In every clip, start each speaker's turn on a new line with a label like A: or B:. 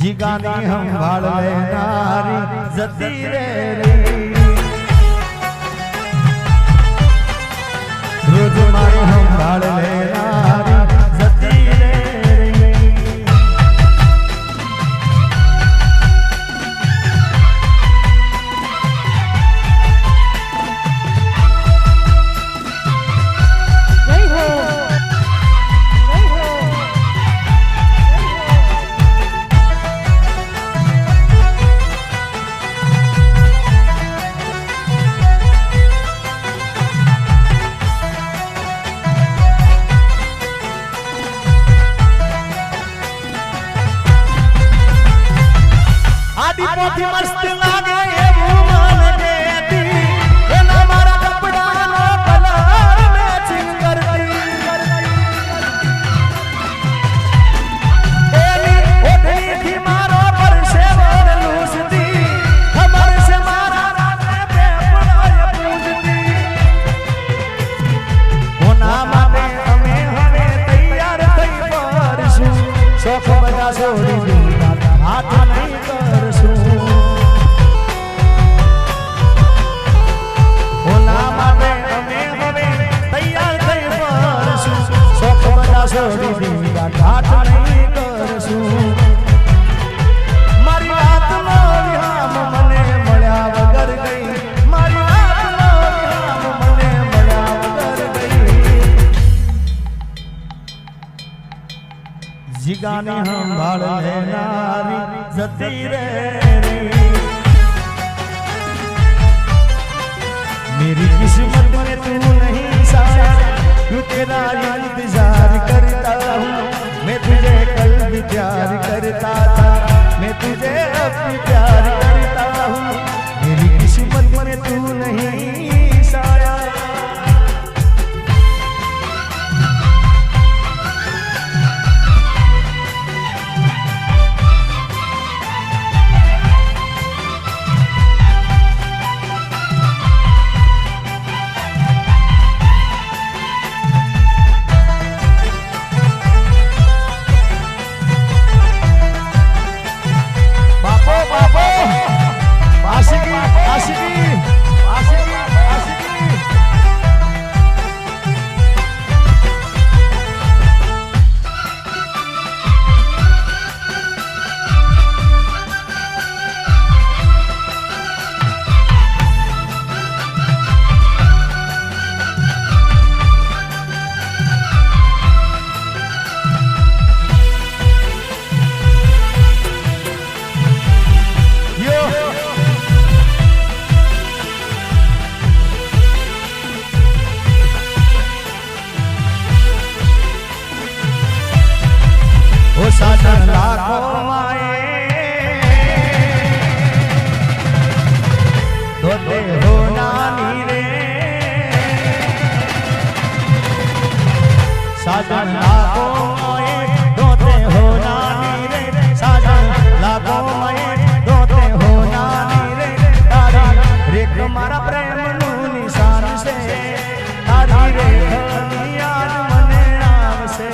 A: જીગાની સંભાળ લેનારી જતી રે રોજ મારી સંભાળ લેનારી જતી રે आदि मस्त लागे એવું માનગે હતી એના મારા કપડાનો કલર મેચિંગ કરતી એની ઓઢણીથી મારો પરસેવો લૂસતી ખબર છે મારા રાતે પેપડાય પૂજતી કોના માટે અમે હવે તૈયાર થઈ પરશું શોખ બધા છોડી દીધા હાથ નહીં કરશું ઓલા માટે અમે હવે તૈયાર થઈ પરશું શોખ બધા છોડી દીધા હાથ નહીં કરશું મારી વાતનો વિહામ મને મળ્યા વગર ગઈ મારી વાતનો વિહામ મને મળ્યા વગર ગઈ જીગાની સંભાળ લેનારી जती रे मेरी किस्मत में तू नहीं साया तू तेरा इंतजार करता हूँ मैं तुझे कल भी प्यार करता था मैं तुझे अब भी प्यार करता हूँ मेरी किस्मत में तू नहीं साया साजन लाखों माए धोते हो नानी रे साजन लाखों माए धोते हो नानी रे साजन लाखों माए धोते हो नानी रे तारी रेख मारा प्रेम नु निशान से तारी रेख याद मने आवसे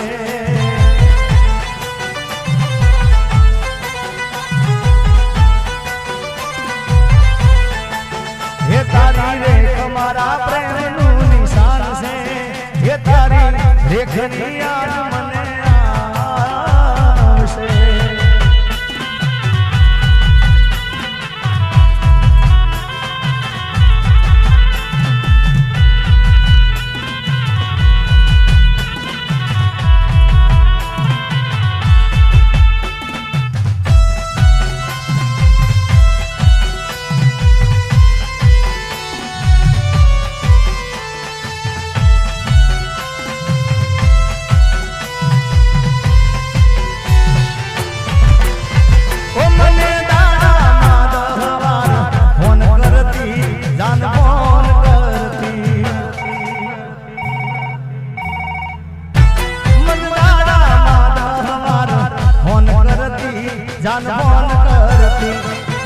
A: तारी रेख मारा प्रेम नु निशान से ये तारी रेख याद मने आवसे जान फोन करती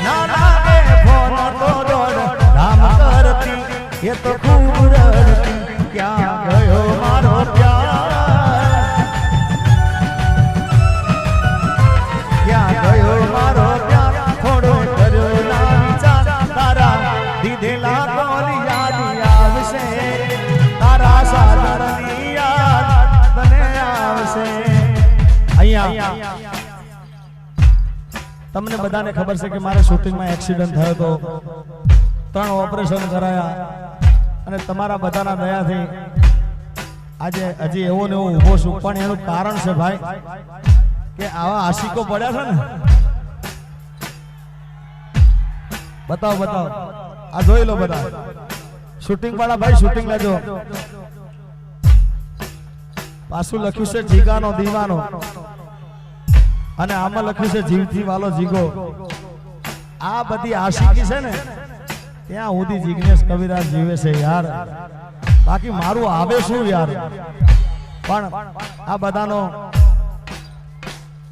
A: ना लागे फोन तो रोड धाम करती ये तो खूब रड़ती क्या गयो मारो प्यार क्या गयो અહીંયા તમને બધાને ખબર છે કે મારે શૂટિંગમાં એક્સિડન્ટ થયો હતો, 3 ઓપરેશન કરાયા અને તમારા બધાના દયાથી આજે હજી એવો ને એવો ઊભો છું. પણ એનું કારણ છે ભાઈ કે આવા આશિકો પડ્યા છે ને. બતાવો બતાવો, આ જોઈ લો બધા શૂટિંગ વાળા ભાઈ, શૂટિંગ લેજો. પાછું લખ્યું છે જીગાનો દીવાનો અને આમાં લખ્યું છે જીવથી વાલો જીગો. આ બધી આશિકી છે ને ત્યાં સુધી જિગ્નેશ કવિરાજ જીવે છે યાર, બાકી મારું આવે શું યાર. પણ આ બધાનો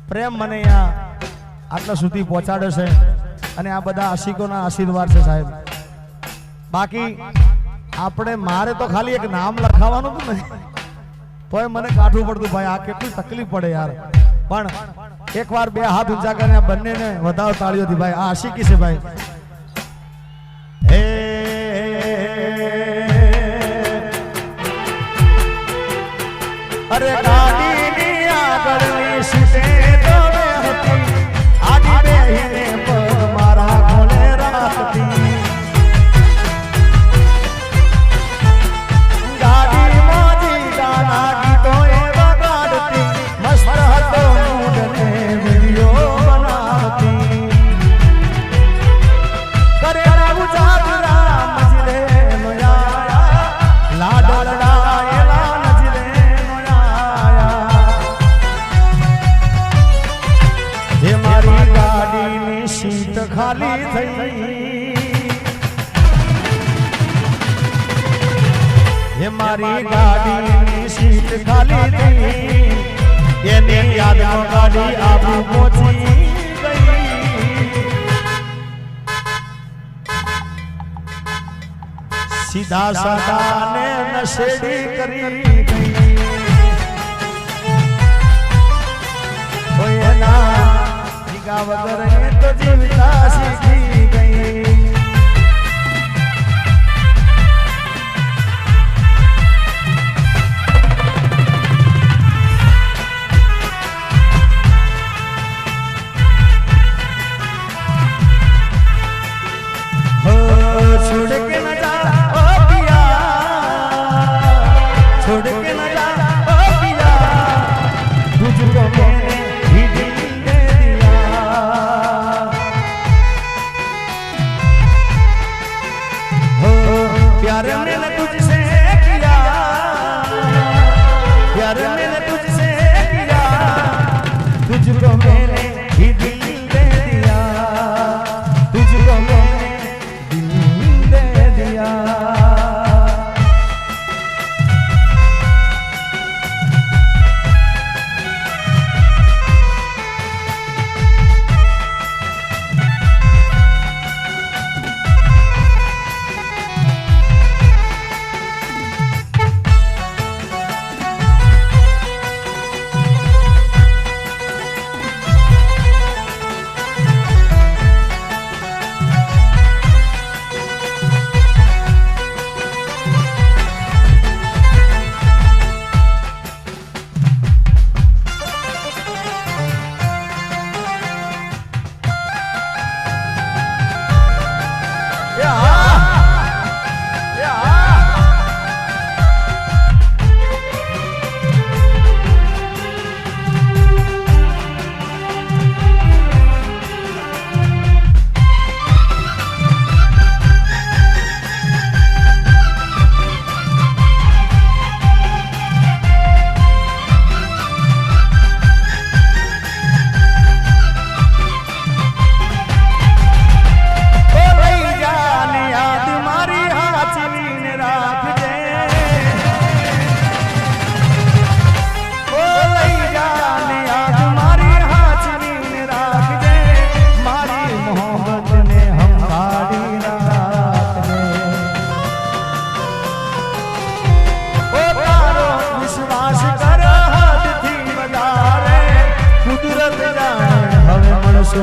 A: પ્રેમ મને અહીંયા આટલા સુધી પહોંચાડે છે અને આ બધા આશિકોના આશીર્વાદ છે સાહેબ. બાકી આપણે મારે તો ખાલી એક નામ લખાવવાનું હતું ને તોય મને કાઢવું પડતું ભાઈ. આ કેટલી તકલીફ પડે યાર. પણ એકવાર 2 હાથ ઊંચા કરીને બંનેને વધાવો તાળીઓથી ભાઈ. આ આશિકી છે ભાઈ. હે અરે ગાડીની આગળની સીટે તો હતી, આડી બેહીને પગ મારા ખોલે રાખતી. ગાડીમાં જીગાના ગીતો એ વગાડતી, મસ્ત હતો મૂડ ને વિડીયો બનાવતી. કરેલા ઉજાગરા મજરે નો આયા, લાડલા એલા નજરે નો આયા. હે મારી ગાડીની સીટ ખાલી થઈ, હે મારી ગાડીની સીટ ખાલી થઈ, એની યાદમાં ગાડી આબુ પહોંચી ગઈ. સીધા સાદા ને નશેડી કરી ગઈ. કોઈ એના જીગા વગર એ તો જીવતા શીખી ગઈ. छोड़ के न जा ओ पिया, छोड़ के न जा ओ पिया, तुझको मैंने ही दिल दे दिया. हो प्यार मैंने तुझसे किया, प्यार मैंने तुझसे किया, तुझको मैंने ही दिल दे दिया, तुझको मैंने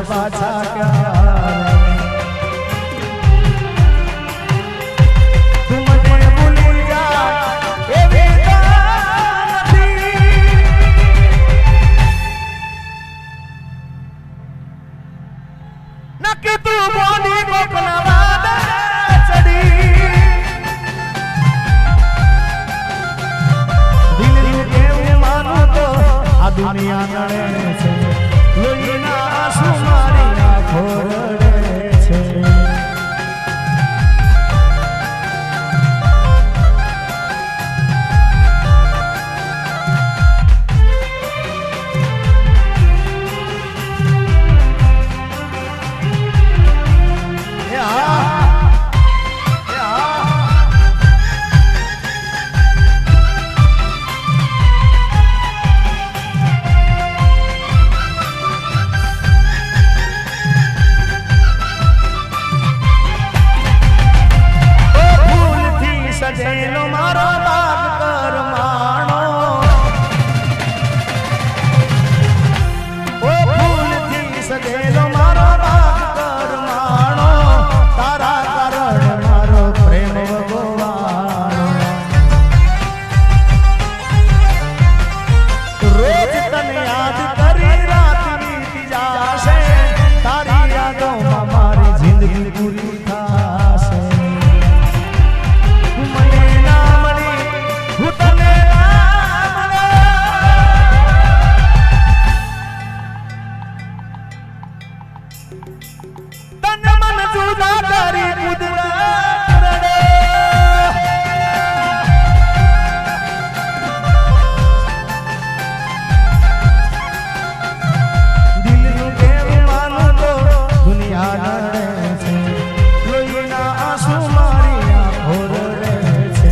A: પાછા ક્યારે તું મને ભૂલી જા એવી નથી દુનિયા નડે છે લોહીના આંસુ મારી આંખો રડે છે સજેલો મારો બાગ કરમાણો ઓ ફૂલથી સજેલો મારો બાગ કરમાણો તારા કારણ મારો પ્રેમ ભગવાનો રોજ તને યાદ કરી રાત વીતી જાશે તારી યાદોમાં મારી જિંદગી પૂરી થાશે તને મન જુદા કરી કુદરત રડે દિલનું કેવું માનું તો દુનિયા નડે છે લોહીના આંસુ મારી આંખો રડે છે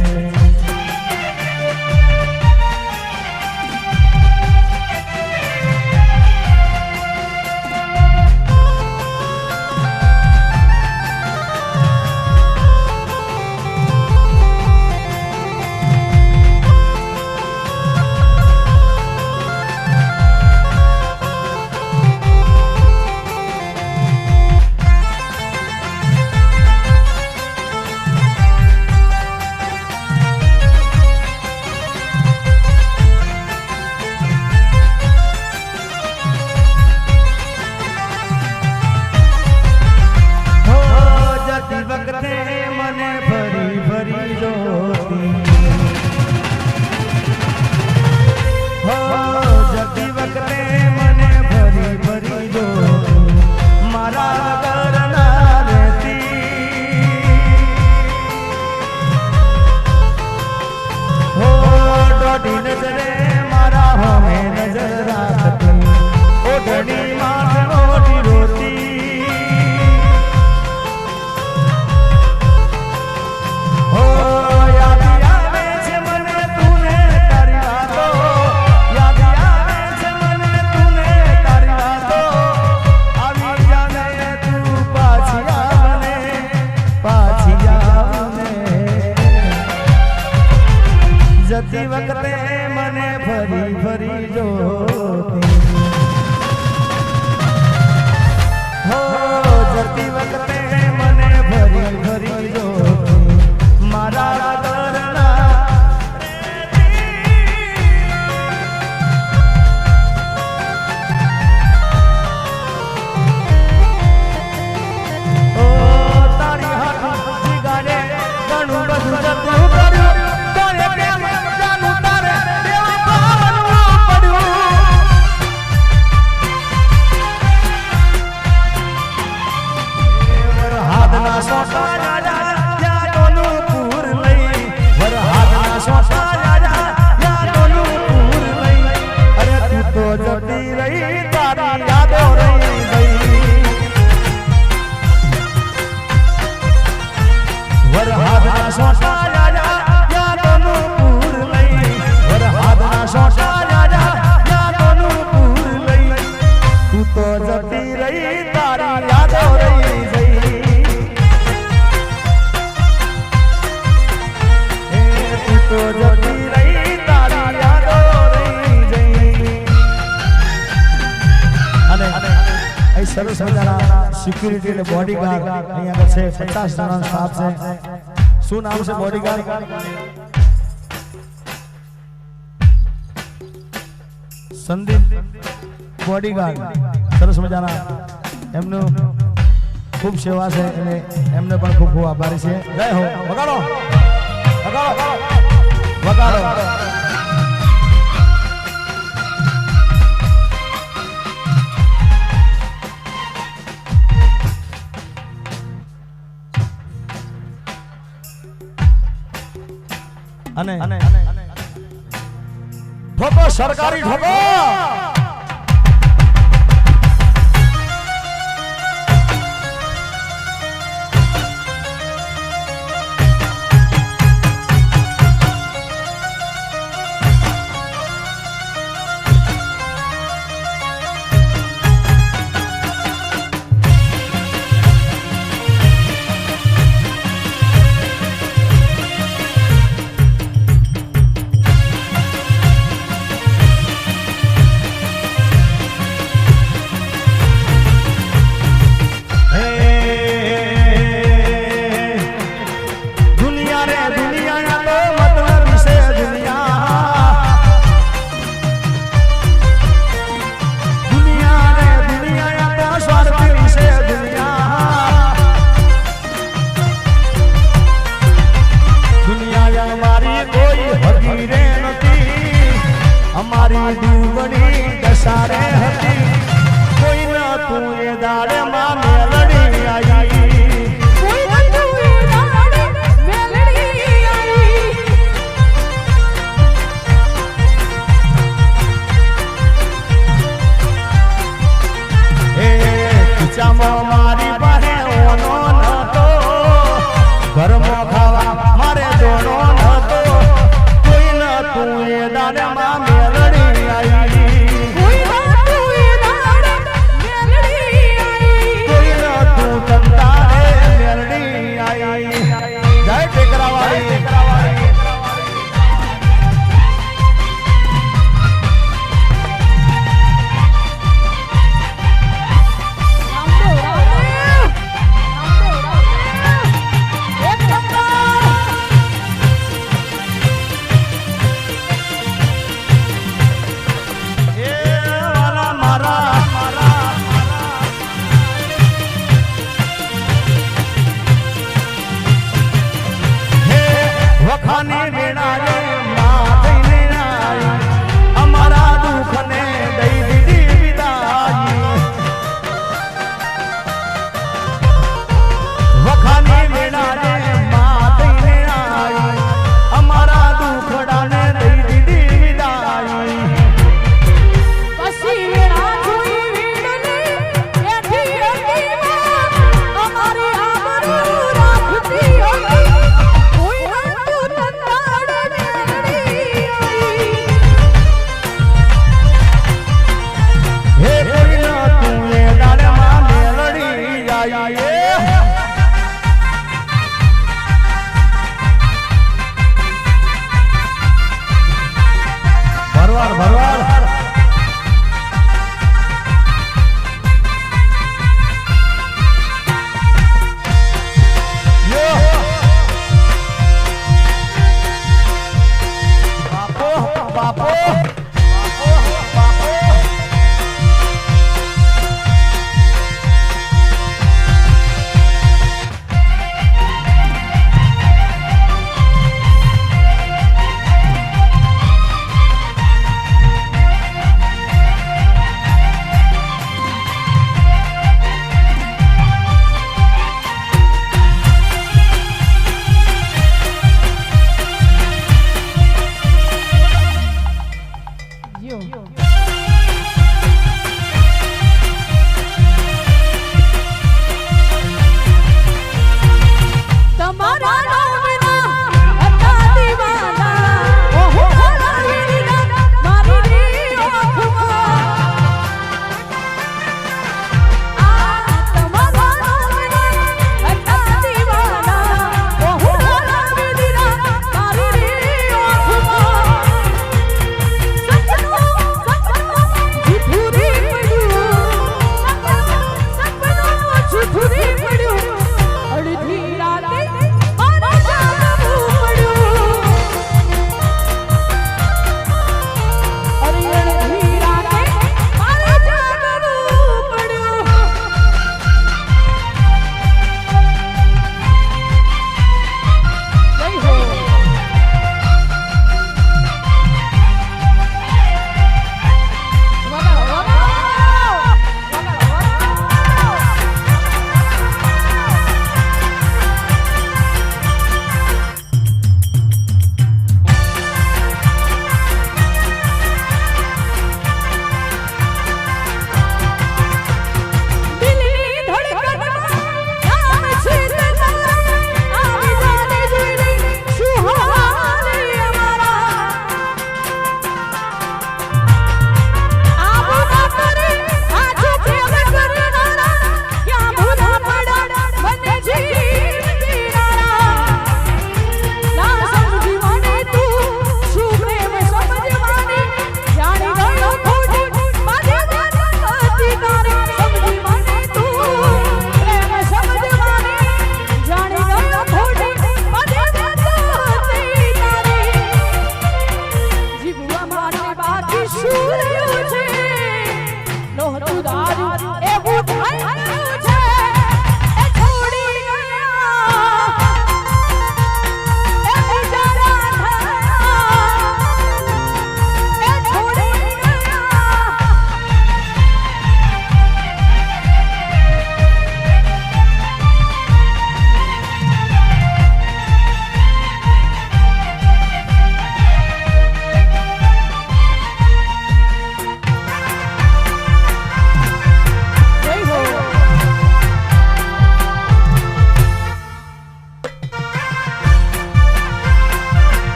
A: વખતે મને ફરી ફરી જોતી હો જતી વખતે મને ફરી ફરી જોતી મારા વગર ના રહેતી હો દોઢી નજરે મારા હોમે નજર રાખતી ઓઢણી માથે ઓઢી રોતી જતી વખતે મને ફરી ફરી જોતી હો જતી વખતે મને ફરી ફરી જોતી મારા ઘરના ઓ તારી હાથ જીગાડે ઘણું બધું જતું કર્યું જતી રહી તારી યાદો રહી ગઈ વરહાદના સોટા યાદોનું પૂર લઈ વરહાદના સોટા યાદોનું પૂર લઈ તું તો જતી રહી તારી યાદો રહી ગઈ તું તો જતી રહી તારી યાદો રહી ગઈ અને સરસ મજાના સિક્યુરિટી અને બોડીગાર્ડ અહીંયા આગળ છે 50 જણાનો સ્ટાફ છે શું નામ છે બોડીગાર્ડ સંદીપ બોડીગાર્ડ સરસ મજાના એમનું ખૂબ સેવા છે અને એમને પણ ખૂબ ખૂબ આભારી છે જય હો વગાડો વગાડો વગાડો અને ઠોકો સરકારી ઠોકો અમારી દીવડી દસારે હતી કોઈ ન તું એ દાડે માં મેલડી આવી
B: કોઈ ન તું એ દાડે મેલડી આવી
A: એ ખીચામાં મારી પાસે ઓનો નતો ઘરમાં ખાવા મારે દોનો નતો કોઈ ન તું એ દાડે માં કોઈ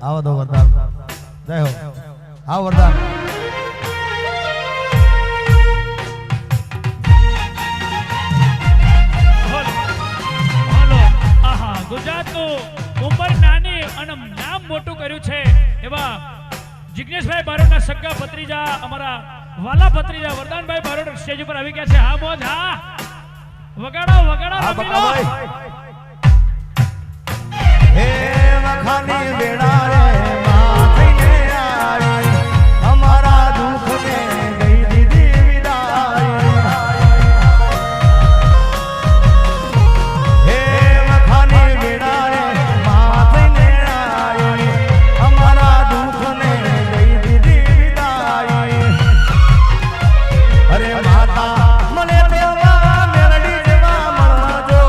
A: આવો દો વરદાન જય હો આવો વરદાન
C: ગુજરાતનું ઉંમર નાની અને નામ મોટું કર્યું છે એવા જિગ્નેશભાઈ બારોટના સગા ભત્રીજા અમારા વાલા ભત્રીજા વરદાનભાઈ બારોટ સ્ટેજ ઉપર આવી ગયા છે. હા મોજ હા વગાડો વગાડો
A: બકાભાઈ હે વખાની વેળા રે માથઈને આવી અમારા દુઃખને ગઈ દીધી વિદાય હે વખાની વેળા રે માથઈને આવી અમારા દુઃખને ગઈ દીધી વિદાય અરે માતા મને દેવા મેલડી દેવા મળજો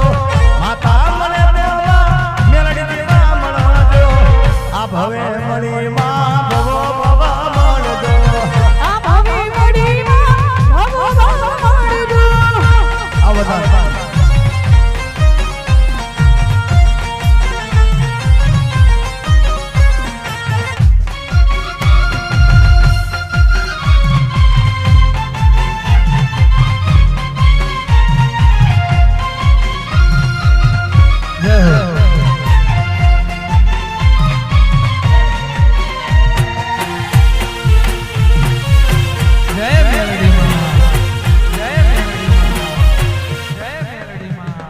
A: માતા મને દેવા મેલડી દેવા મળજો આ ભવે મળી માં ભવો ભવા મળજો
B: આ ભવે મળી માં ભવો ભવા મળજો
A: આ બધા જય હો જય મેલડી માં જય મેલડી માં જય મેલડી માં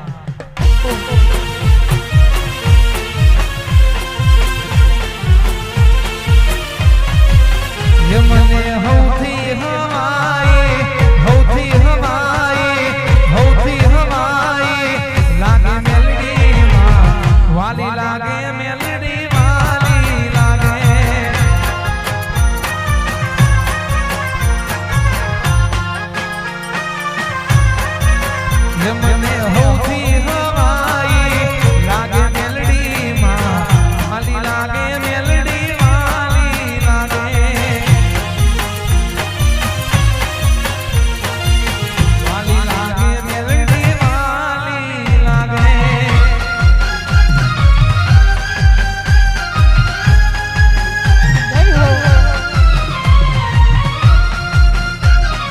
A: ये मने हौथी हमाई लागे मेलडी मां वाली लागे मेलडी वाली लागे ये मने हौथी हमाई लागे मेलडी मां वाली लागे मेलडी वाली लागे वाली लागे मेलडी वाली लागे
B: જય હો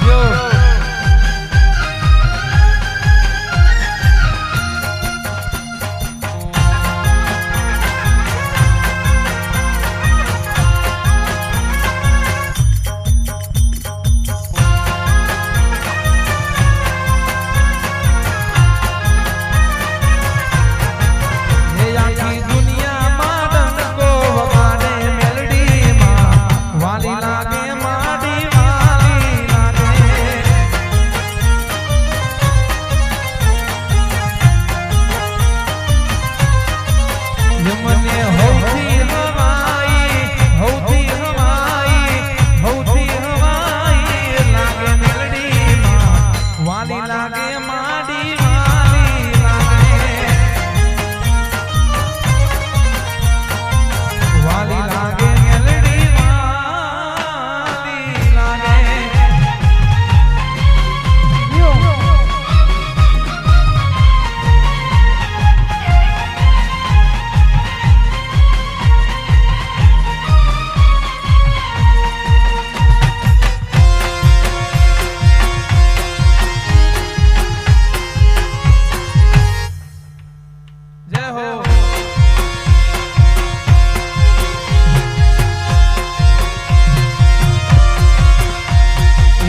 A: यो ये आखी दुनिया माडन को वगाड़े मेलडी मां वाली लागे माडी वाली लागे ये मने हौथी हवाई लागे मेलडी मां वाली लागे माडी वाली लागे वाली लागे मेलडी वाली लागे
B: યો
A: जय हो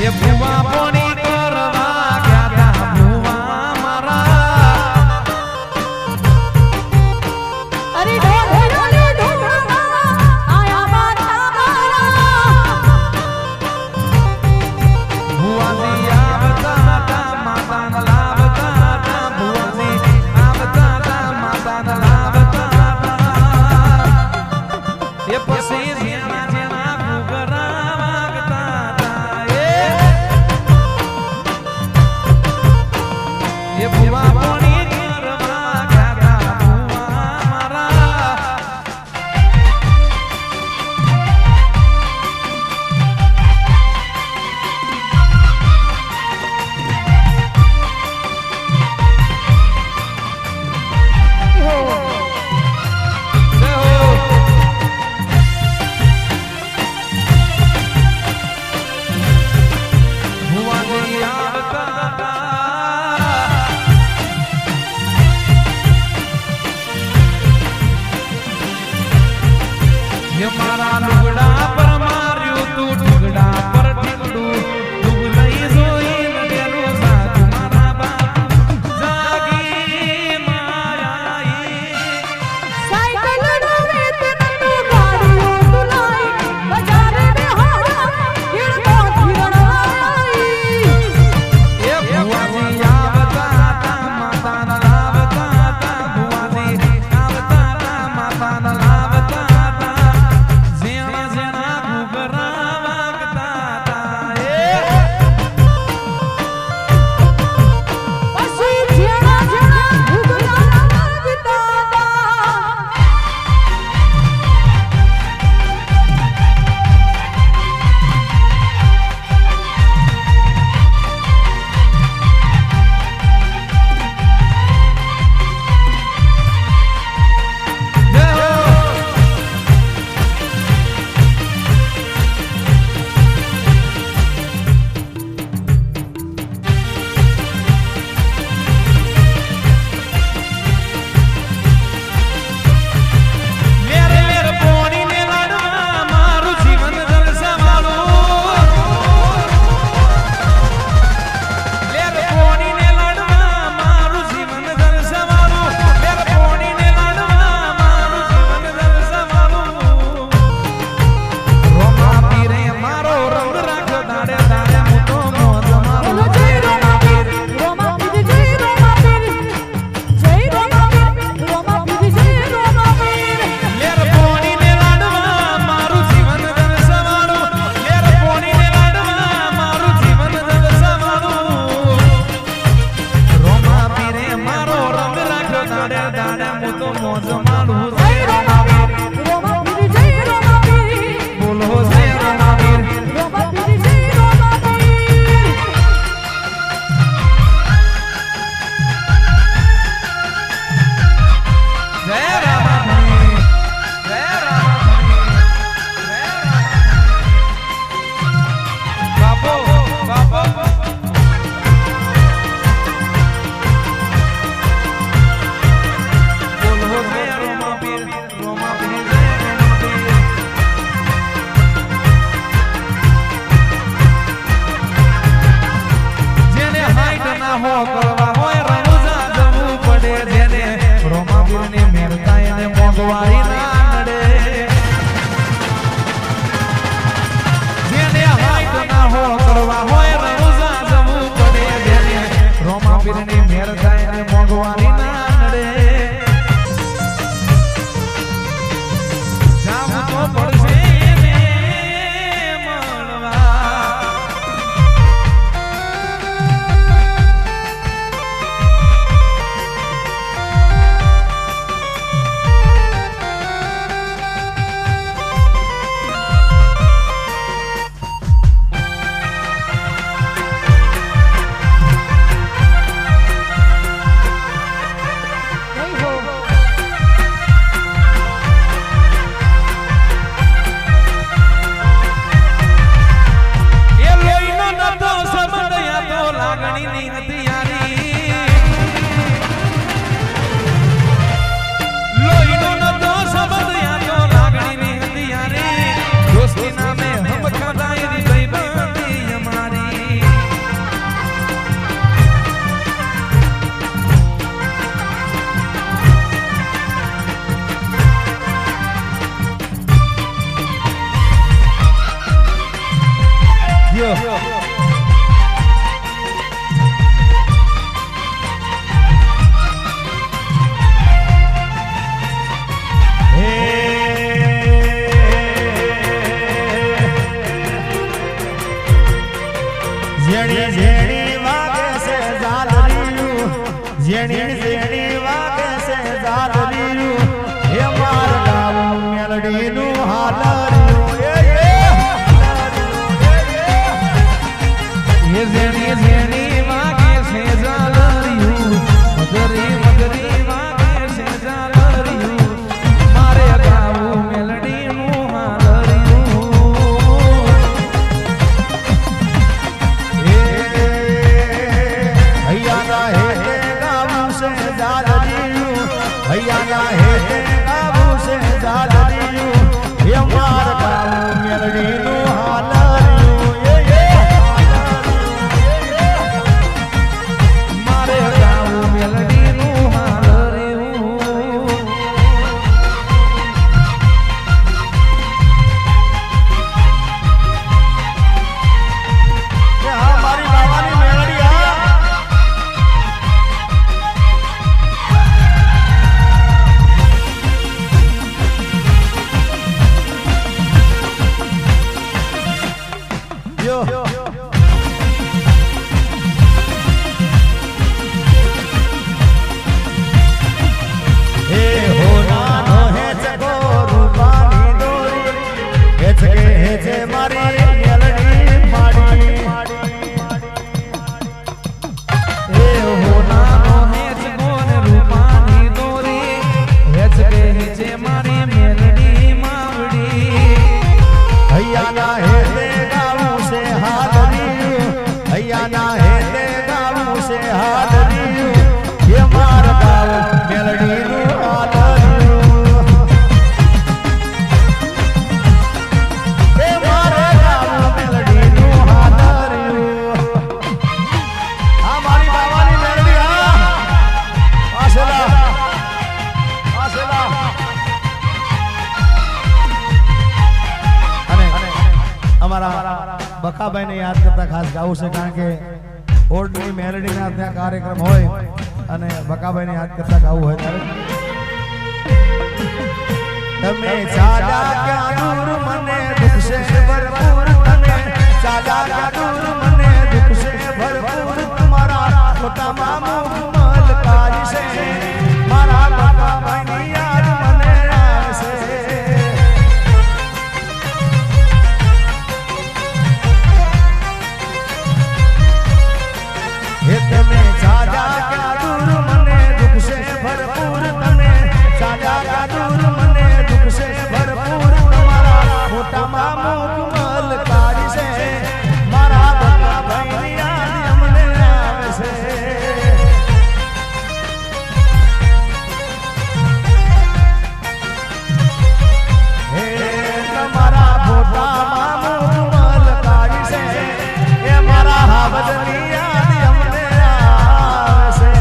A: ये बुआ पोनी करवा गया था बुआ मारा
B: અરે ઢોલ ઢોલ આયા માતા મારા
A: बुआ जी आवता था माता न लावता था बुआ जी आवता था माता न लावता था ये पसी जेना जेना घुगरा वागता था ये बुआ पोनी करवा गया था बुआ मारा
B: હો
A: जय हो
D: ये मारा लुगड़ा पर मार्યું તું ઢગડા પર ઢગડું ડુગલઈ જોઈ નડેલું સાથ મારા બાપ જાગી માયાઈ
B: સાયકલ નો વેતન નો ગાડીઓ તુલાઈ બજારે ને હાડા ઈડકો ધીરણાઈ
D: એ ભુવાજી આવતા તા માતાના લાવતા તા ભુવાજી આવતા તા માતાના લાવતા તા જેણા જેણા ઘૂઘરા વાગતા તા
B: પછી જેણા જેણા ભૂગલા વાગતા હતા
D: જય હો મેરે મેર પોણીને લાડવા મારું જીવન દર્શાવાળું લેર પોણીને લાડવા મારું જીવન દર્શાવાળું લેર પોણીને લાડવા મારું જીવન દર્શાવાળું રોમા પીરે મારો રંગ રાખ્યો દાડે દાડે હું તો મોજ મારું
B: બોલો જય રોમાપીર રોમાપીર જય રોમાપીર જય રોમાપીર રોમાપીર જય રોમાપીર
D: લેર પોણીને લાડવા મારું જીવન દર્શાવાળું લેર પોણીને લાડવા મારું જીવન દર્શાવાળું રોમા પીરે મારો રંગ રાખ્યો દાડે દાડે હું તો મોજ મારું
B: જય રોમાપીર રોમાપીર જય રોમાપીર
D: બોલો જય રમાવીર
B: રોમાપીર જય રોમાપીર
D: જય રામાધણી જય રામાધણી જય રામાધણી બાપો બાપો બોલો જય રમાવીર રમાવીર જય રમાવીર જેને હાઈટ ના હો કરવા હોય રણુજા જવું પડે જેને રોમાવીરની મેરતા એને મોંઘવારી ના નડે જેને હાઈટ ના હો કરવા હોય રણુજા જવું પડે જેને રોમાવીરની મેરતા એને મોંઘવારી ના નડે જાવું તો પડશે એને મળવા
B: જય હો
D: એ લોહીનો નતો સંબંધ યા તો લાગણીની હથિયારી લોહીનો નતો સંબંધ યા તો લાગણીની હથિયારી દોસ્તી નામે હમ ખદાયરી ભાઈ બંધી અમારી
A: જેણી જેણી વાગે છે ઝાલરીયું જેણી જેણી વાગે છે ઝાલરીયું એ માર ગાવું મેલડીનું હાલરિયું
D: એ જેણી જેણી વાગે છે ઝાલરિયું મગરી મગરી વાગે છે ઝાલરિયું મારે ગાવું મેલડીનું હાલરિયું
A: હૈયાના હેઠે ગાવું છે ઝાલરીયું હૈયાના હેઠે ગાવું છે ઝાલરીયું એ અમારા બકાભાઈને યાદ કરતા ખાસ ગાવું છે કારણ કે ઓડની મેલડીના ત્યાં કાર્યક્રમ હોય અને બકાભાઈને યાદ કરતા ગાવું હોય ત્યારે તમે ચાલ્યા ક્યાં દૂર મને દુઃખ છે ભરપૂર તમે ચાલ્યા ક્યાં દૂર મને દુઃખ છે ભરપૂર તમારા ખોટામાં મુખ મલકારી છે મારા બકાભાઈની યાદ મને આવશે હે તમે ચાલ્યા ક્યાં દૂર મને દુઃખ છે ભરપૂર તમે ચાલ્યા ક્યાં દૂર મને દુઃખ છે ભરપૂર તમારા ખોટામાં મુખ મલકારી છે મારા બકાભાઈની યાદ અમને આવે છે હે તમારા ખોટામાં મુખ મલકારી છે એ મારા હાવજની યાદ અમને આવે છે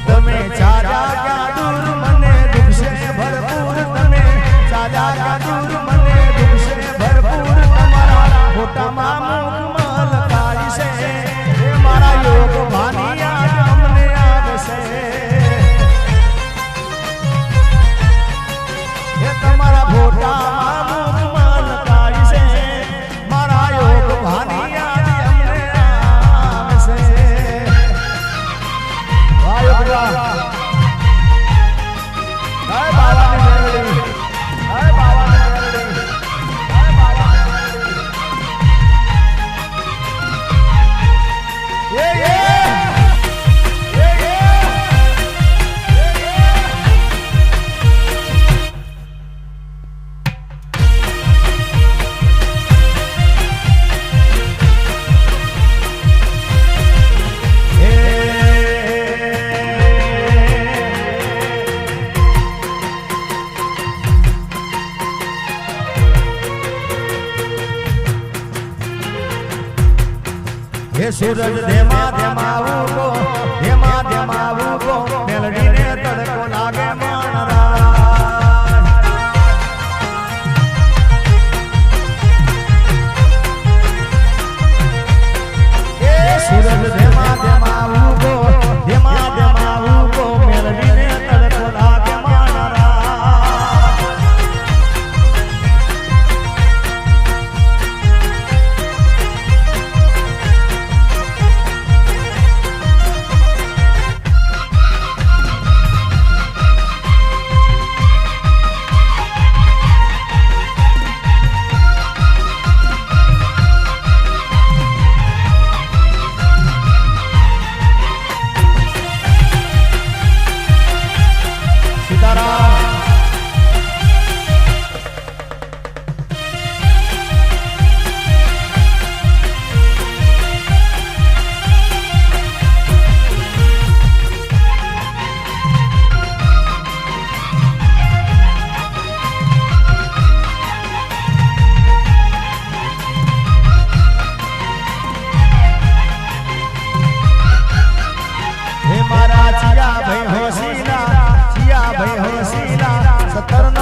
A: તમે ચાલ્યા ક્યાં દૂર મને દુઃખ છે ભરપૂર તમે ચાલ્યા ક્યાં દૂર મને દુઃખ છે ભરપૂર તમારા ખોટામાં મુખ મલકારી છે એ મારા યોગ ભાની યાદ અમને આવશે એ તમારા ખોટામાં મુખ મલકારી છે મારા યોગ ભાની યાદ અમને આવશે हे सूरज धेमा धेमा उगो धेमा धेमा उगो मेलडी ने तड़को लागे मानरा हे सूरज धेमा धेमा उगो धेमा धेमा उगो मेलडी ने तड़को लागे मानरा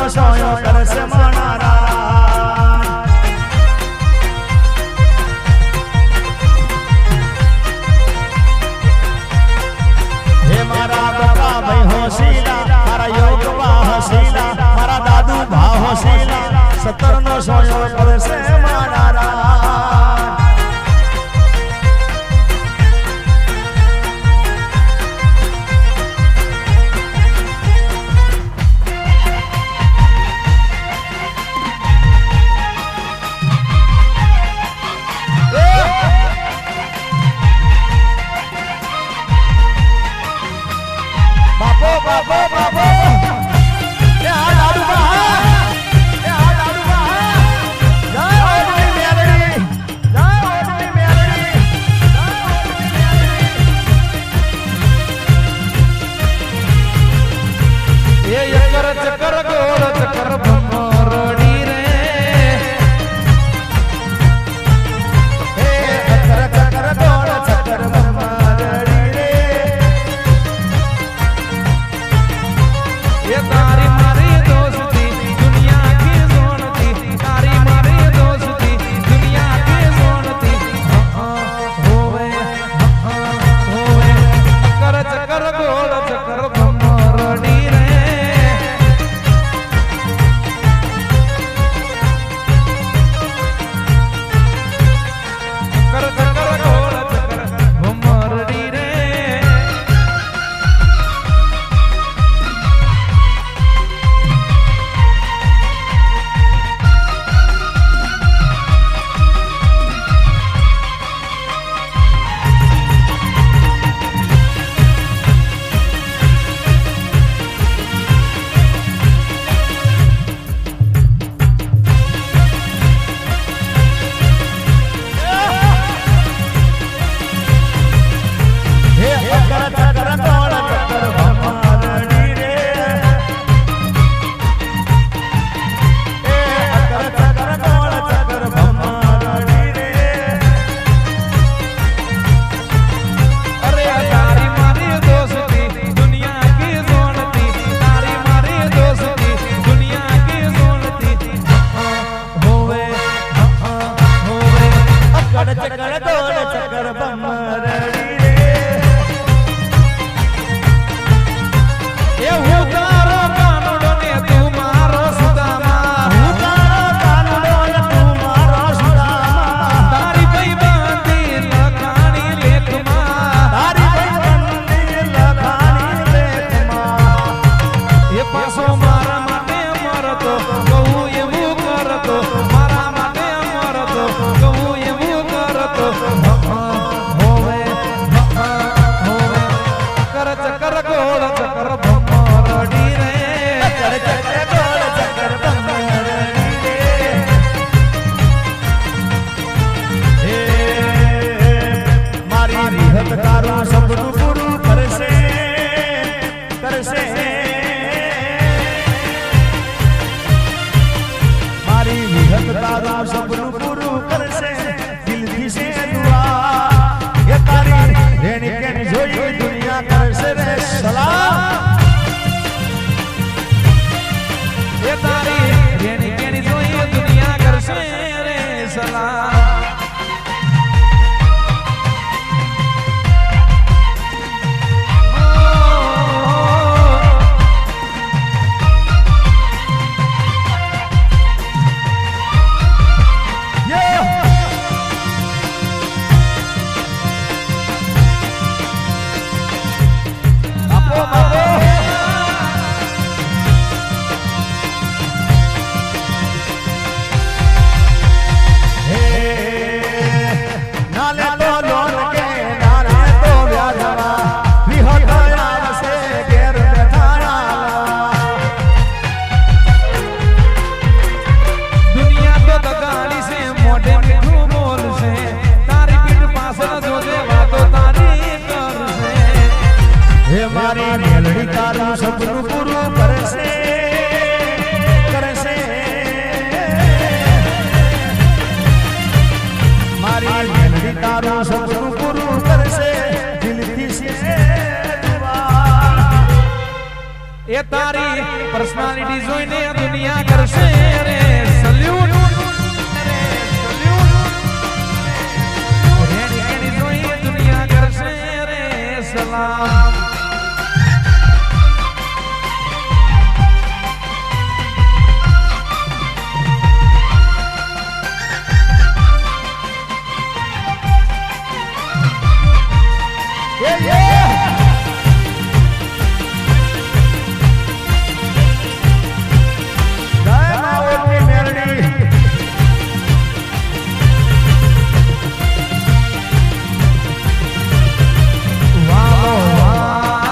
A: સોયો કરશે માણારા હે મારા બકા ભાઈ હોશીલા મારા યોગ બા હોશીલા મારા દાદુ ભા હોશીલા 17 નો સોયો કરશે માણારા હે મારી મેલડી તારું સપનું પૂરું કરશે કરશે મારી મેલડી તારું સપનું પૂરું કરશે દિલથી છે દુઆ
D: એ તારી પર્સનાલિટી જોઈને દુનિયા કરશે રે સલ્યુટ રેડી કેડી જોઈને દુનિયા કરશે રે સલામ વાલો વા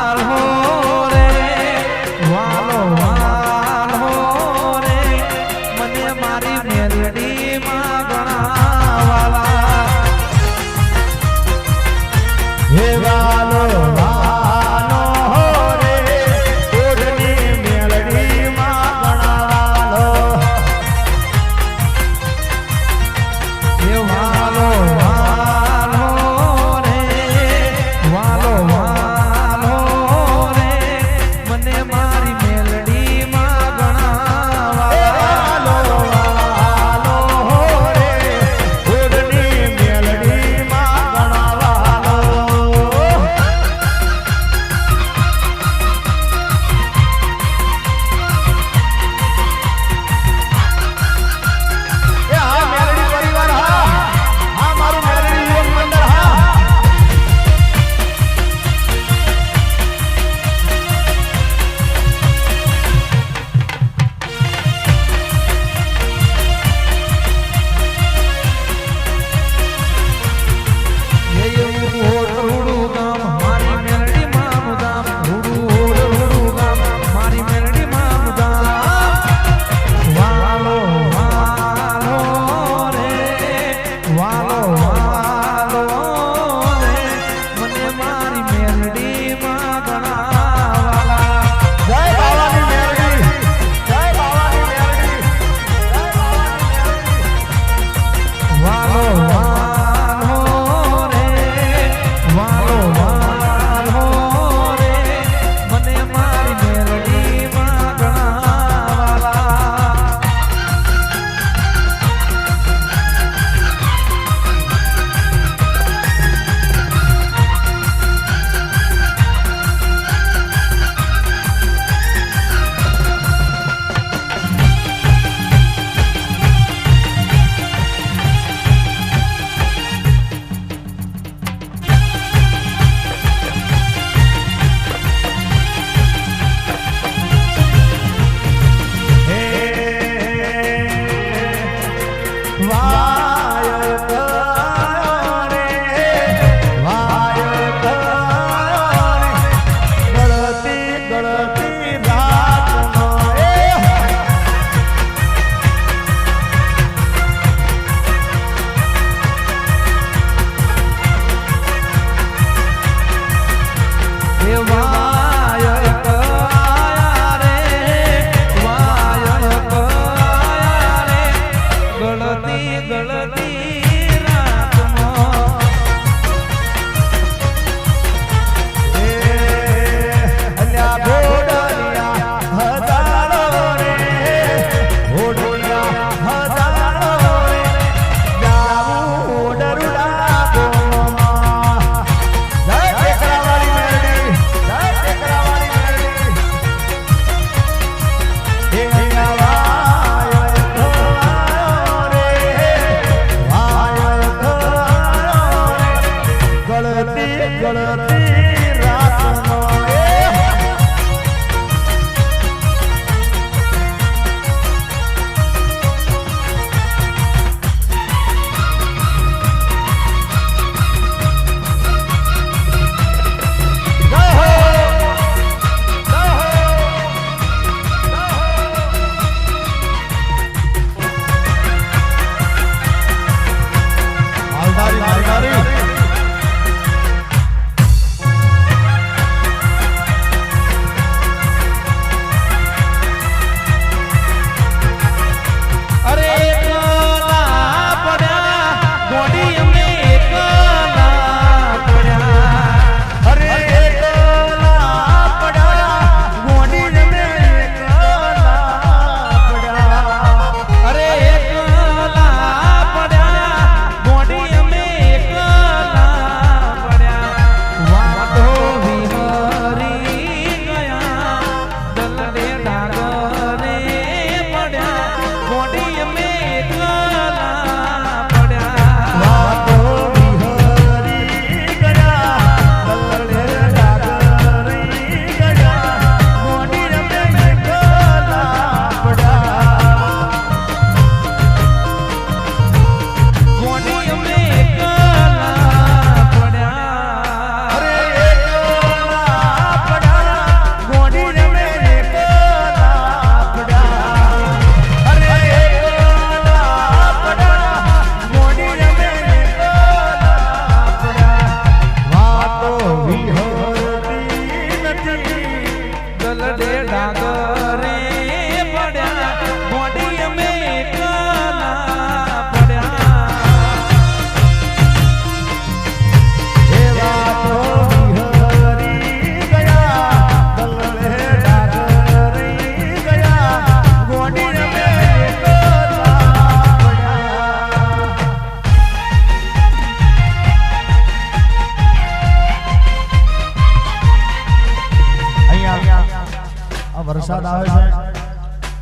A: આ વરસાદ આવે છે,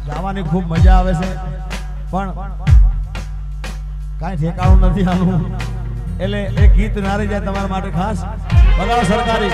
A: ગાવાની ખૂબ મજા આવે છે, પણ કાંઈ ઠેકાણું નથી આનું. એટલે એ ગીત ના રહી જાય તમારા માટે ખાસ બગાડો સરકારી.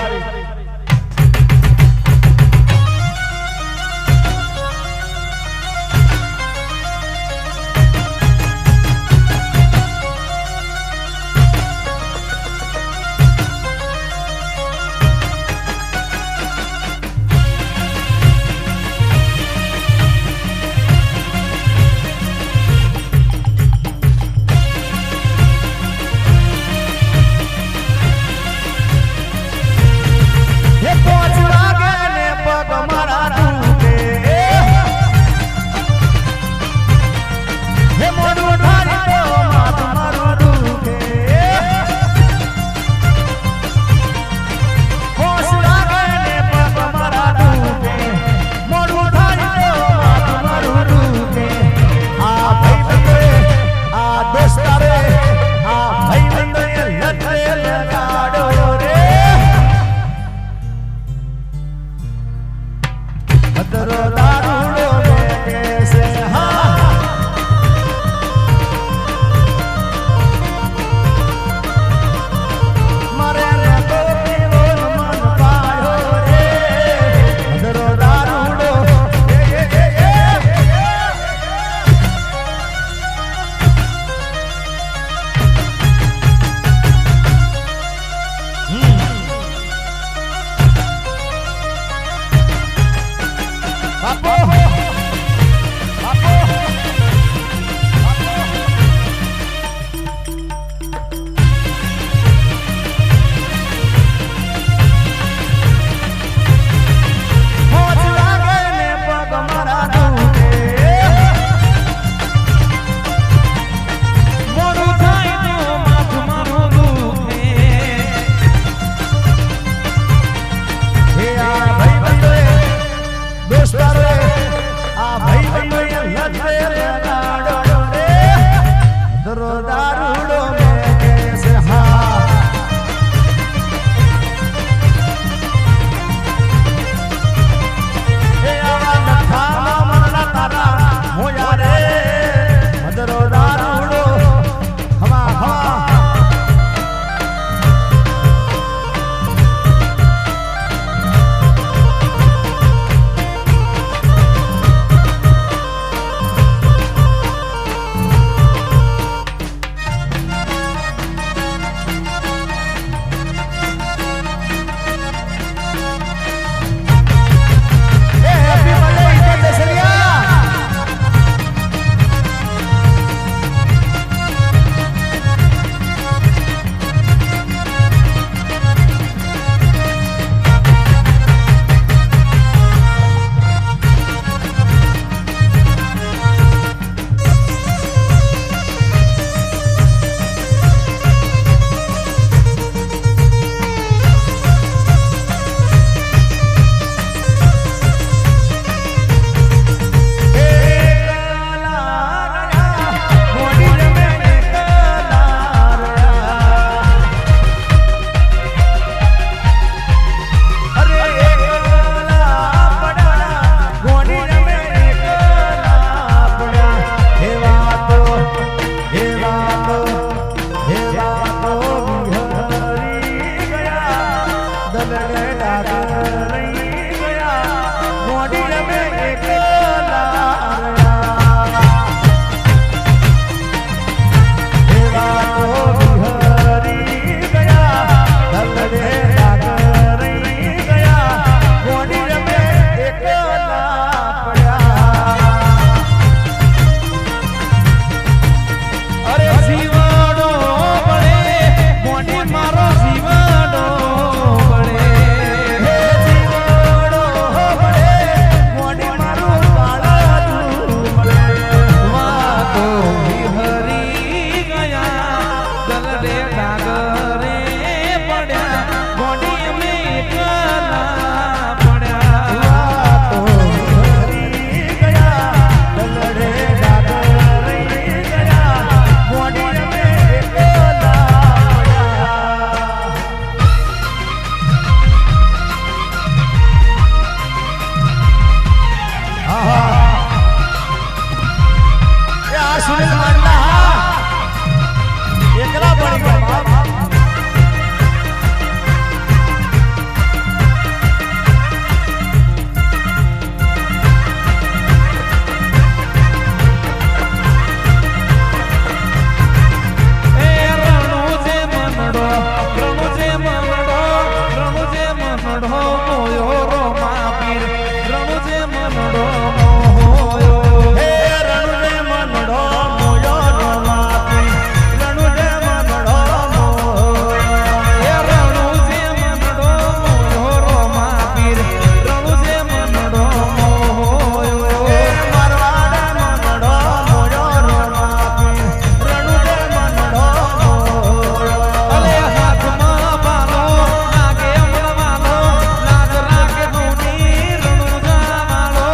D: મોયો રોમા પીર રણુજે મનડો મોયો
A: હે રણુજે મનડો મોયો રોમા પીર રણુજે મનડો મોયો
D: એ રણુજે મનડો મોયો રોમા પીર રણુજે મનડો મોયો
A: હે મારવાડે મનડો મોયો રોમા પીર રણુજે મનડો મોયો
D: અલે હાથમાં બાલો નાગે અમળવાલો લાજ રાખે ધૂની રણુજા વાલો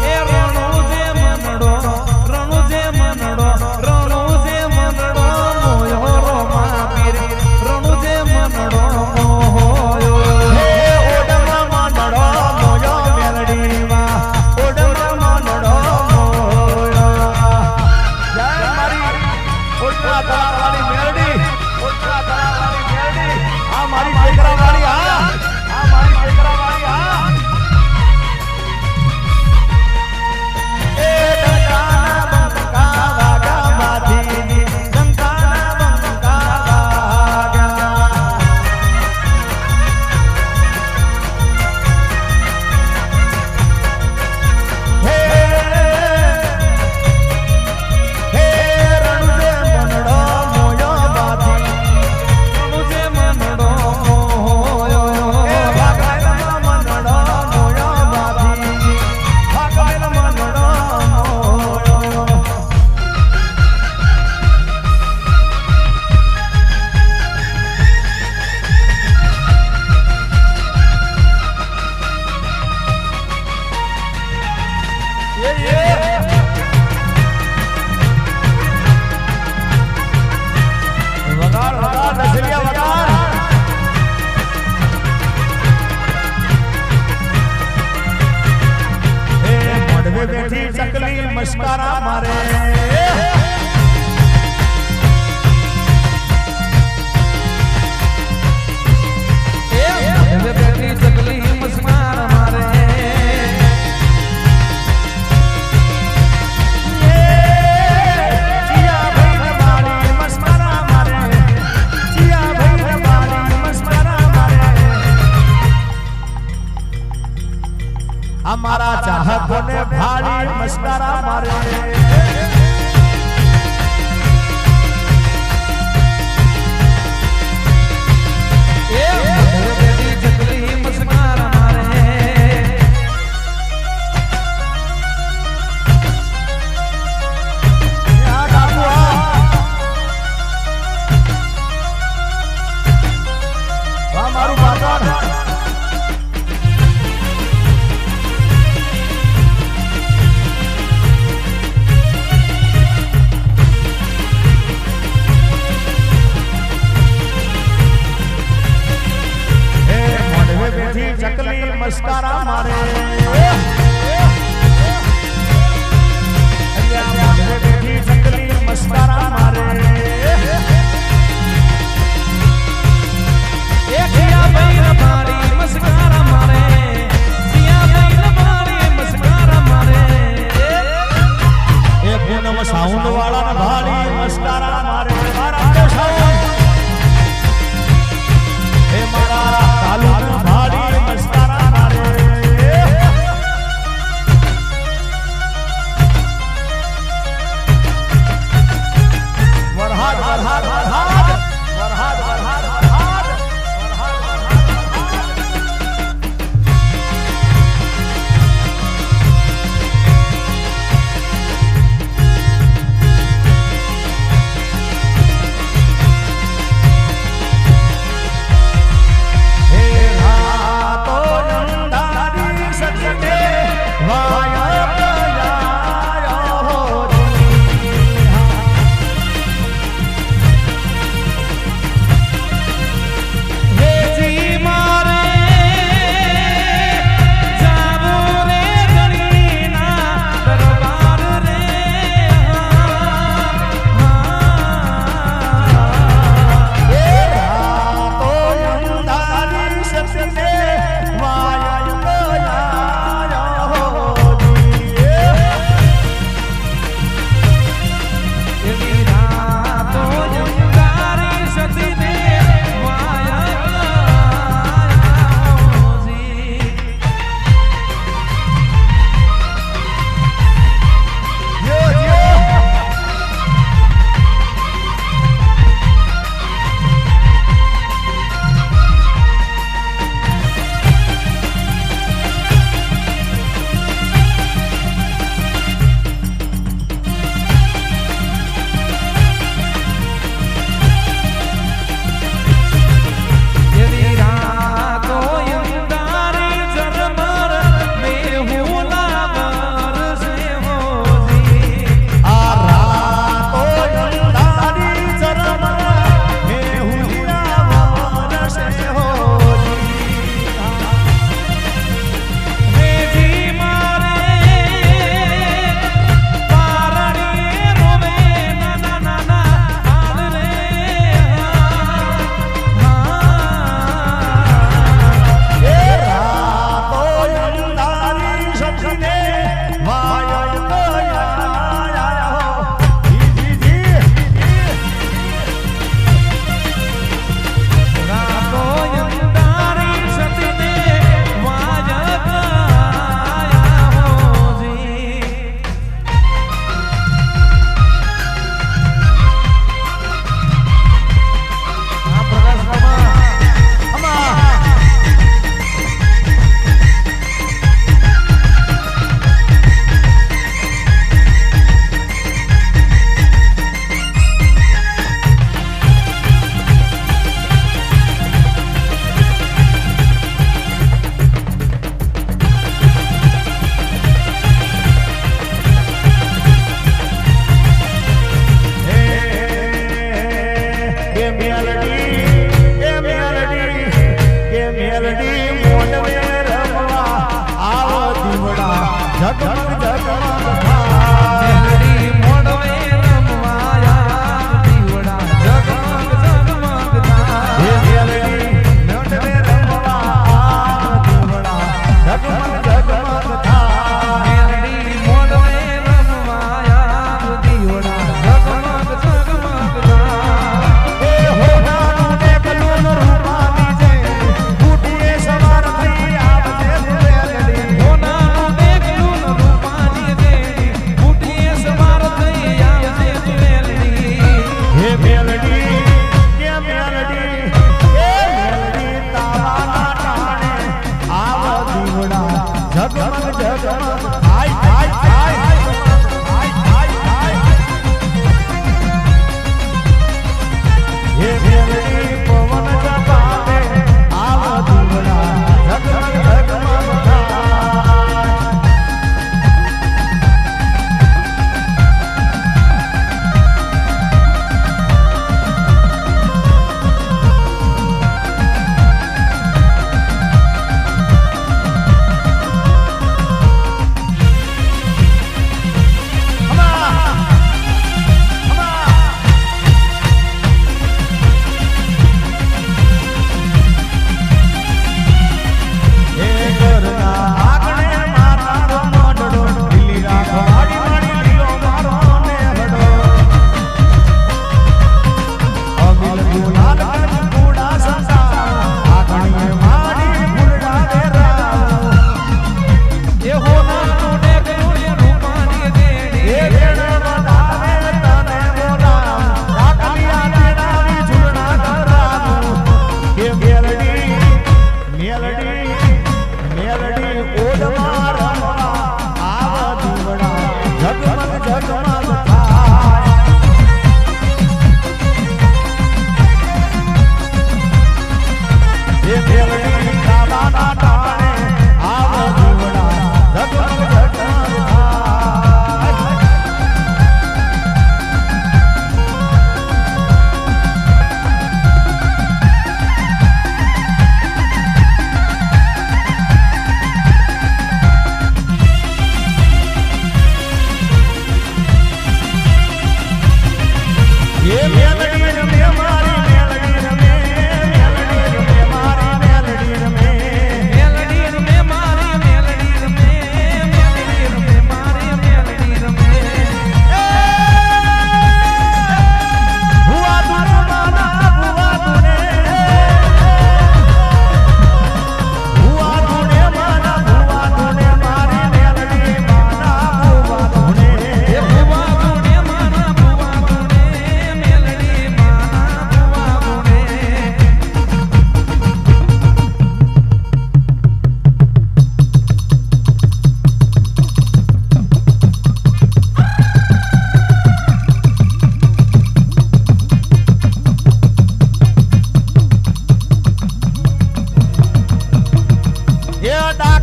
D: એ રણુજે મનડો મોયો રોમા પીર રણુજે મનડો મોયો
A: હે ઓડમાં મનડો મોયો મેલડીમાં ઓડમાં મનડો મોયો જય મારી ઓડવા તળાવવાળી મેલડી ઓડવા તળાવવાળી મેલડી આ મારી ટેકરાવાળી આ મારી ટેકરાવાળી આ એ ડંકાના બંકા વાગા માધીની ડંકાના બંકા વાગા હે હે રણુજે મનડો મોયો બાધી
D: રણુજે મનડો મોયો
A: હે ભાગાયલા મનડો મોયો બાધી ભાગાયલા મનડો મોયો વગાડ વગાડ દસલિયા વગાડ એ મોઢવે બેઠી ચકલી મસ્કારા મારે
D: હવે બેઠી ચકલી મસ્કાર મારે
A: ચિયા ભાઈ મારી મસ્કારા મારે ચિયા ભાઈ મારી મસ્કારા મારે અમારા ચાહકોને ભાળી મસ્કારા મારે
D: હવે બેઠી ચકલી મસ્કાર મારે
A: આ બાબુ વાહ મારું પાટણ હે મોઢવે બેઠી ચકલી મસ્કારા મારે મોઢવે બેઠી ચકલી મસ્કારા મારે
D: એ જીયા ભાઈ મારી મસ્કાર મારે જીયા ભાઈ મારી મસ્કાર મારે
A: એ પૂનમ સાઉન્ડ વાળા ભાળી મસ્કારા મારે મારા સાઉન્ડ એ મારા તાલુકા ભાળી મસ્કારા મારે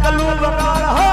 A: ડાકલું વગાડ હો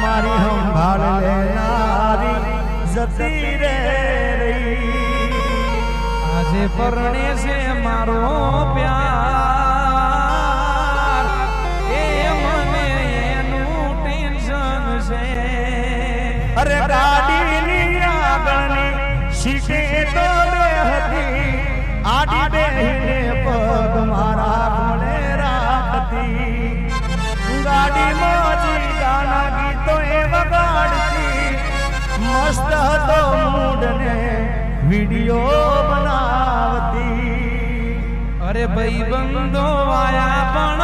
A: મારી સંભાળ લેનારી જતી રે રહી
D: આજે પરણે છે મારો પ્યાર એ મને એનું ટેન્શન છે
A: અરે ગાડીની આગળની સીટે તો બે હતી આડી બેહીને પગ મારા કોણે રાખતી ગાડીમાં જી ગાના ગીતો એ વગાડતી મસ્ત હતો મૂડ ને વિડિયો બનાવતી
D: અરે ભાઈ બંધો આયા પણ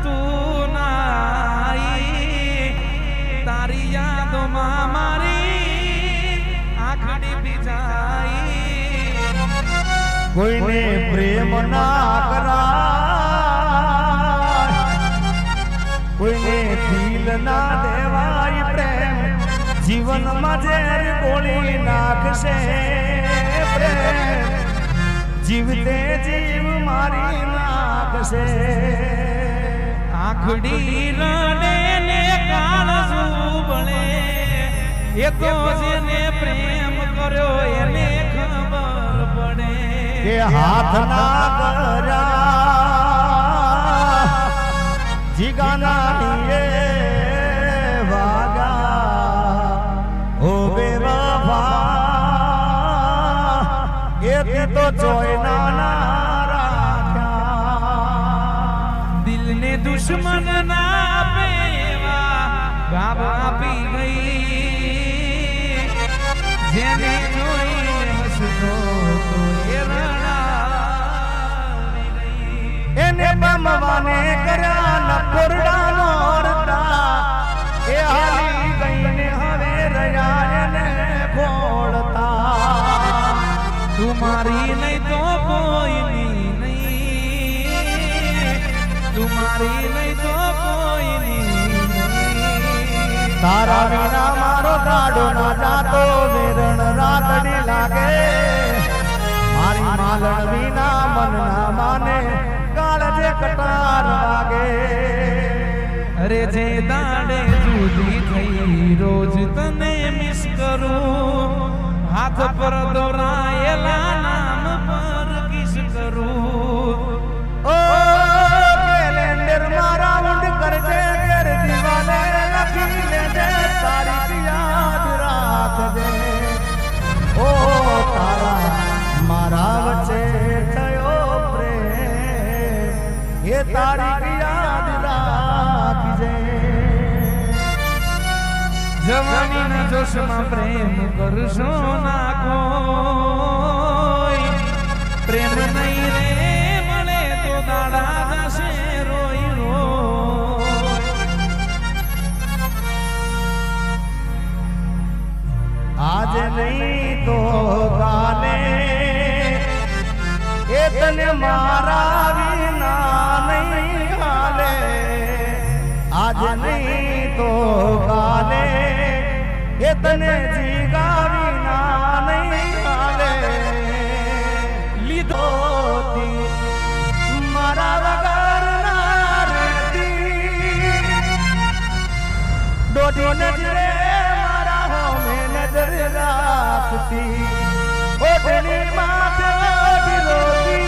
D: તું નાઈ તારી યાદોમાં મારી આંખડી ભીજાઈ
A: કોઈને પ્રેમ ના કરાય કોઈને દિલ ના દેવાય પ્રેમ મનમાં ઝેર ગોળી નાખશે પ્રેમ જીવતે જીવ મારી નાખશે
D: આખડી રણે ને કાળજું બળે એ તો જેને પ્રેમ કર્યો એને ખબર પડે
A: કે હાથ ના કર્યા જીગાના લીએ વાગા ઓ બેવફા એથી તો જોઈના ના રાખ્યા
D: દિલને દુશ્મન ના આપે એવા ગાબ આપી ગઈ જેને જોઈને હસતો તો એ રડાવી ગઈ
A: એને બમવાને કર્યા ન કોરડાનો રતા એ હાલી ગઈને હવે રહ્યા એને ખોળતા
D: તું મારી નહીં તો કોઈની નહીં તું મારી નહીં તો કોઈની નહીં
A: તારા વિના મારો ગાડો ના જાતો વેરણ રાતડી લાગે મારી માલણ વિના મન ના માને કાળજે કટાર વાગે
D: અરે જે દાડે જુદી થઈ રોજ તને મિસ કરું હાથ પર દોરાયેલા નામ પર કિસ કરું
A: ઓ કેલેન્ડર મારા ઊંડ કરજે ઘેર દીવાને લખી લેજે તારીખ યાદ રાખજે ઓ તારા મારા વચ્ચે થયો પ્રેમ એ તારીખ યાદ રાખજે
D: જવાનીના જોશમાં પ્રેમ કરશો ના કોઈ પ્રેમ નહીં રે મળે તો દાડા જશે રોઈ રોઈ
A: આજ નહીં તો કાલે એ તને મારા વિના નહીં હાલે આજ નહીં તો કાલે એ તને જીગા વિના નહીં હાલે લીધો તી મારા વગર ના રહેતી દોઢી નજરે મારા હોમે નજર રાખતી ઓઢણી માથે ઓઢી રોતી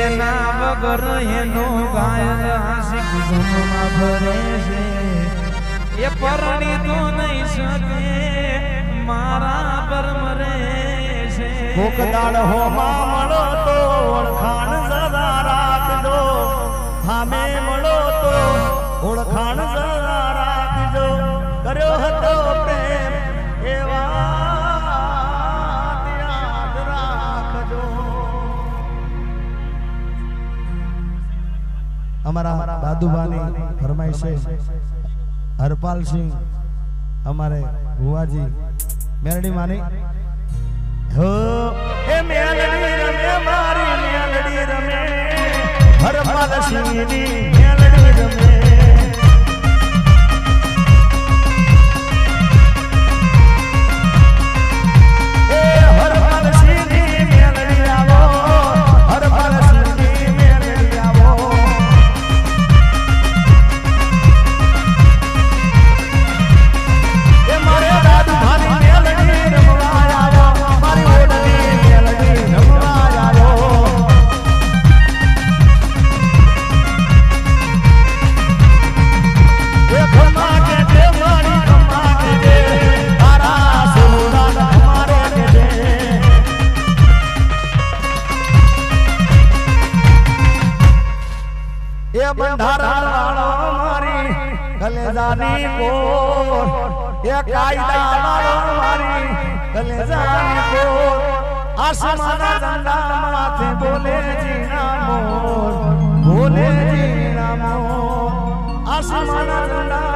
D: એના વગર એનો ગાય આશિક જમમાં ભરે છે એ પરણી તો નહીં શકે મારા પર મરે છે
A: કોક દાડ હોમાં મળો તો ઓળખાણ સદા રાખજો હામે મળો તો ઓળખાણ સદા રાખજો કર્યો હતો પ્રેમ એ વાત યાદ રાખજો અમારા દાદુભાની ફરમાઈશ છે હરપાલસિંહ અમારે ભુવાજી મેરડી માની હો એ મેલડી રમે મારી મેલડી રમે હરપાલસિંહની મેલડી રમે એ હરપાલસિંહની મેલડી આવો હરપાલસિંહની મેલડી આવો એ મારે દાદુભાની મેલડી રમવા આવો મારી ઓડની મેલડી રમવા આવો એ ખમા કે દેવાણી ખમા કે દે તારા સોના અમારે કે દે એ બંધારણ વાળો મારી કલેજાની કોર એ કાયદા વાળો મારી કલેજાની કોર આસમાના ઝંડા માથે બોલે જીના મોર બોલે જીના મોર આસમાના ઝંડા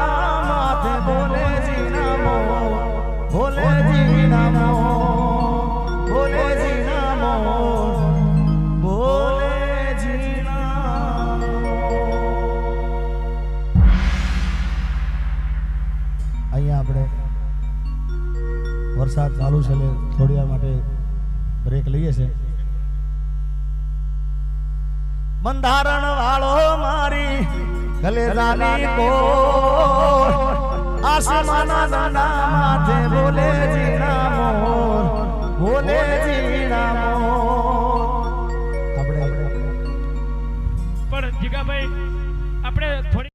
A: માથે બોલે જીના મોર બોલે જીના મોર બોલે જીના મોર બોલે જીના અહીંયા આપણે વરસાદ ચાલુ છે એટલે થોડી વાર માટે બ્રેક લઈએ છે. બંધારણ વાળો મારી કલેજાની કોર આસમાના દાંડા માથે બોલે જીણા મોર બોલે જીણા મોર. આપણે
C: પણ જીગાભાઈ આપણે થોડી